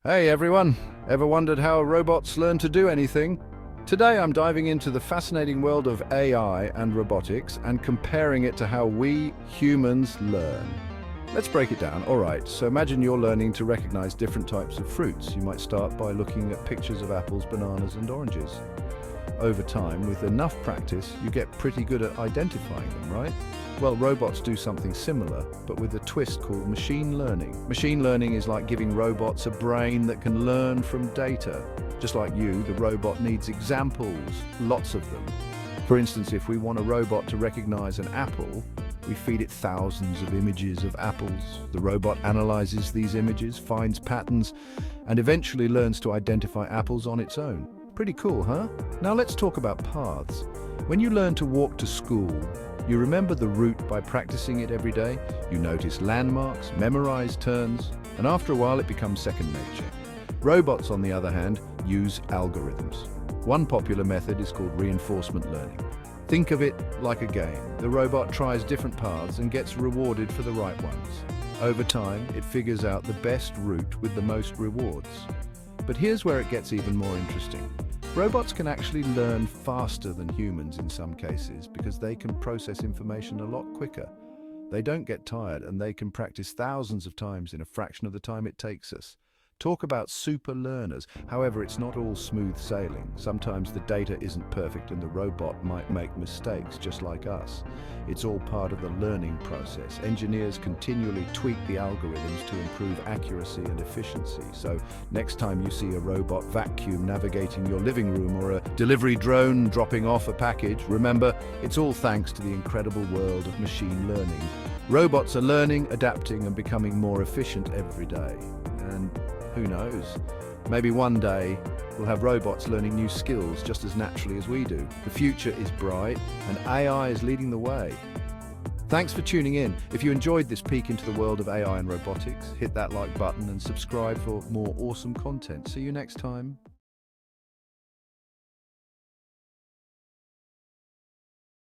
Hey everyone! Ever wondered how robots learn to do anything? Today I'm diving into the fascinating world of AI and robotics and comparing it to how we humans learn. Let's break it down. Alright, so imagine you're learning to recognize different types of fruits. You might start by looking at pictures of apples, bananas and oranges. Over time, with enough practice, you get pretty good at identifying them, right? Well, robots do something similar, but with a twist called machine learning. Machine learning is like giving robots a brain that can learn from data. Just like you, the robot needs examples, lots of them. For instance, if we want a robot to recognize an apple, we feed it thousands of images of apples. The robot analyzes these images, finds patterns, and eventually learns to identify apples on its own. Pretty cool, huh? Now let's talk about paths. When you learn to walk to school, you remember the route by practicing it every day. You notice landmarks, memorize turns, and after a while it becomes second nature. Robots, on the other hand, use algorithms. One popular method is called reinforcement learning. Think of it like a game. The robot tries different paths and gets rewarded for the right ones. Over time, it figures out the best route with the most rewards. But here's where it gets even more interesting. Robots can actually learn faster than humans in some cases because they can process information a lot quicker. They don't get tired and they can practice thousands of times in a fraction of the time it takes us. Talk about super learners. However, it's not all smooth sailing. Sometimes the data isn't perfect and the robot might make mistakes just like us. It's all part of the learning process. Engineers continually tweak the algorithms to improve accuracy and efficiency. So next time you see a robot vacuum navigating your living room or a delivery drone dropping off a package, remember, it's all thanks to the incredible world of machine learning. Robots are learning, adapting, and becoming more efficient every day. And who knows? Maybe one day we'll have robots learning new skills just as naturally as we do. The future is bright and AI is leading the way. Thanks for tuning in. If you enjoyed this peek into the world of AI and robotics, hit that like button and subscribe for more awesome content. See you next time.